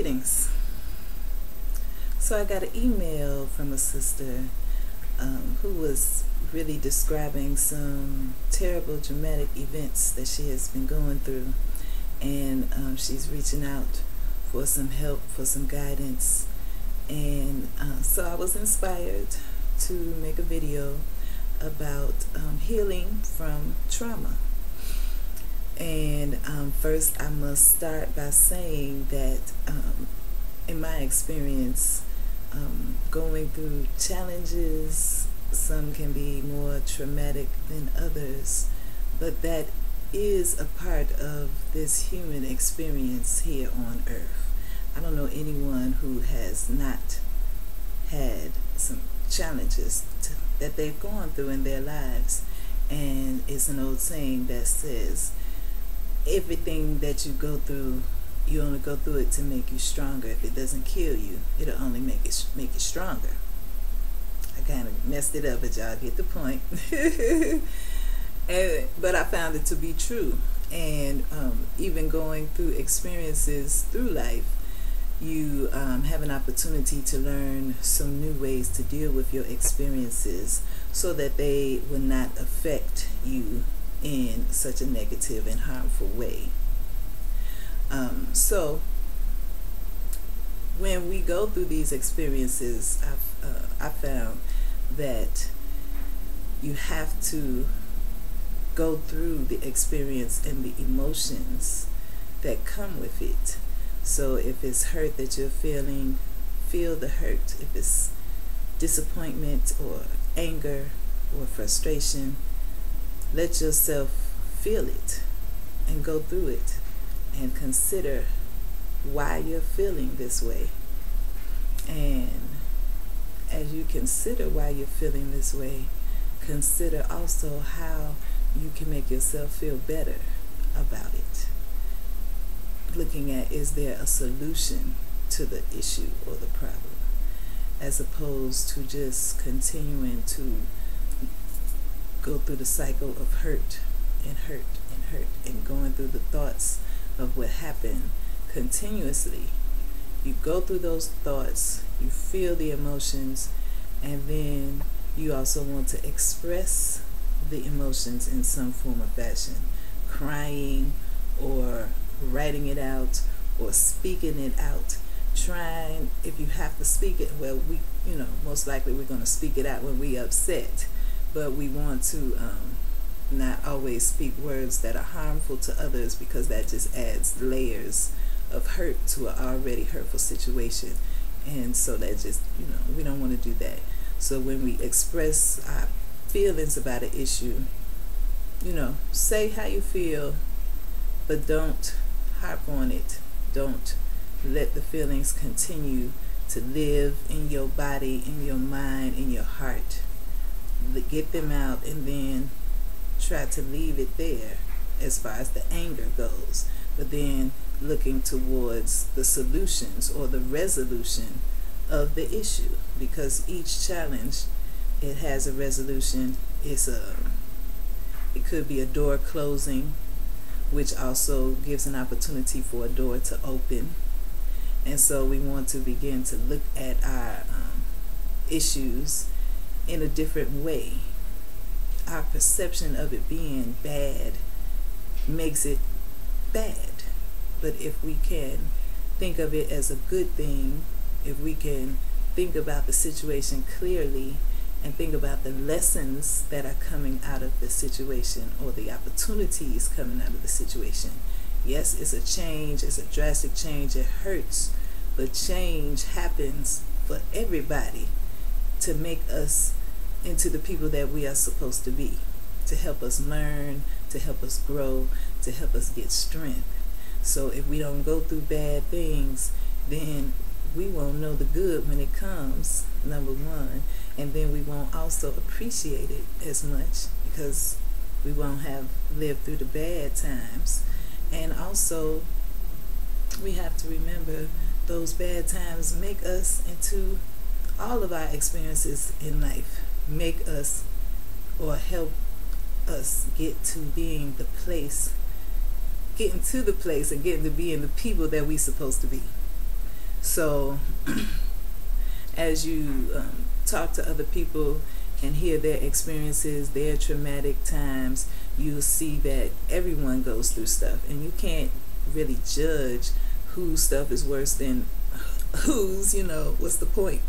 Greetings. So I got an email from a sister who was really describing some terrible dramatic events that she has been going through, and she's reaching out for some help, for some guidance, and so I was inspired to make a video about healing from trauma. And first I must start by saying that in my experience, going through challenges, some can be more traumatic than others, but that is a part of this human experience here on earth. I don't know anyone who has not had some challenges that they've gone through in their lives. And it's an old saying that says, everything that you go through, you only go through it to make you stronger. If it doesn't kill you, it'll only make you stronger. I kind of messed it up, but y'all get the point. But I found it to be true. And even going through experiences through life, you have an opportunity to learn some new ways to deal with your experiences so that they will not affect you in such a negative and harmful way. So when we go through these experiences, I found that you have to go through the experience and the emotions that come with it. So if it's hurt that you're feeling, feel the hurt. If it's disappointment or anger or frustration, let yourself feel it and go through it and consider why you're feeling this way. And as you consider why you're feeling this way, consider also how you can make yourself feel better about it. Looking at, is there a solution to the issue or the problem, as opposed to just continuing to go through the cycle of hurt and hurt and hurt and going through the thoughts of what happened continuously. You go through those thoughts, you feel the emotions, and then you also want to express the emotions in some form or fashion, crying or writing it out or speaking it out. Trying, if you have to speak it, well, most likely we're going to speak it out when we're upset, but we want to not always speak words that are harmful to others, because that just adds layers of hurt to an already hurtful situation. And so that just, we don't want to do that. So when we express our feelings about an issue, say how you feel, but don't harp on it. Don't let the feelings continue to live in your body, in your mind, in your heart. Get them out and then try to leave it there as far as the anger goes, but then looking towards the solutions or the resolution of the issue, because each challenge, it has a resolution. It could be a door closing, which also gives an opportunity for a door to open. And so we want to begin to look at our issues in a different way. Our perception of it being bad makes it bad. But if we can think of it as a good thing, if we can think about the situation clearly and think about the lessons that are coming out of the situation or the opportunities coming out of the situation. Yes, it's a change, it's a drastic change, it hurts, but change happens for everybody to make us into the people that we are supposed to be, to help us learn, to help us grow, to help us get strength. So if we don't go through bad things, then we won't know the good when it comes, number one, and then we won't also appreciate it as much because we won't have lived through the bad times. And also, we have to remember those bad times make us into all of our experiences in life, make us or help us get to being the place, getting to the place and getting to being the people that we're supposed to be. So as you talk to other people and hear their experiences, their traumatic times, you'll see that everyone goes through stuff, and you can't really judge whose stuff is worse than whose. What's the point?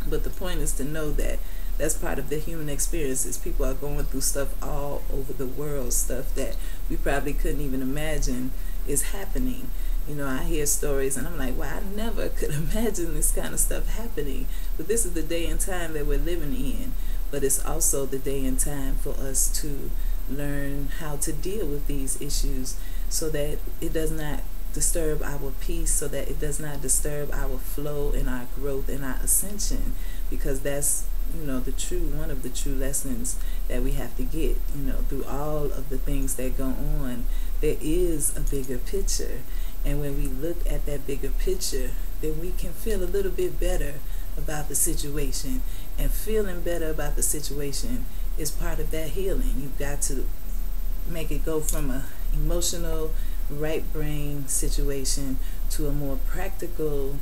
But the point is to know that that's part of the human experiences. People are going through stuff all over the world, stuff that we probably couldn't even imagine is happening. I hear stories and I'm like, wow, I never could imagine this kind of stuff happening. But this is the day and time that we're living in. But it's also the day and time for us to learn how to deal with these issues so that it does not disturb our peace, so that it does not disturb our flow and our growth and our ascension, because that's one of the true lessons that we have to get. Through all of the things that go on, there is a bigger picture, and when we look at that bigger picture, then we can feel a little bit better about the situation, and feeling better about the situation is part of that healing. You've got to make it go from a emotional right brain situation to a more practical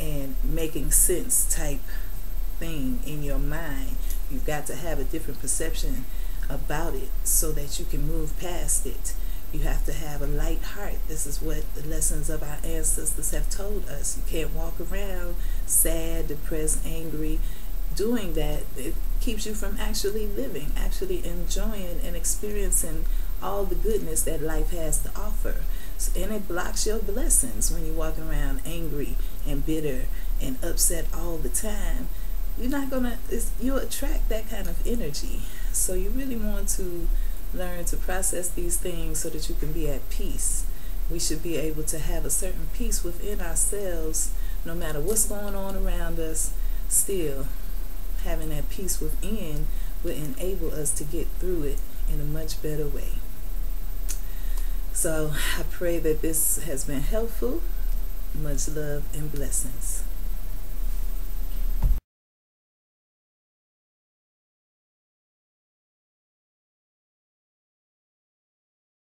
and making sense type thing in your mind. You've got to have a different perception about it so that you can move past it. You have to have a light heart. This is what the lessons of our ancestors have told us. You can't walk around sad, depressed, angry. Doing that, it keeps you from actually living, actually enjoying and experiencing all the goodness that life has to offer. And it blocks your blessings when you're walking around angry and bitter and upset all the time. You'll attract that kind of energy. So you really want to learn to process these things so that you can be at peace. We should be able to have a certain peace within ourselves, no matter what's going on around us. Still, having that peace within will enable us to get through it in a much better way. So I pray that this has been helpful. Much love and blessings.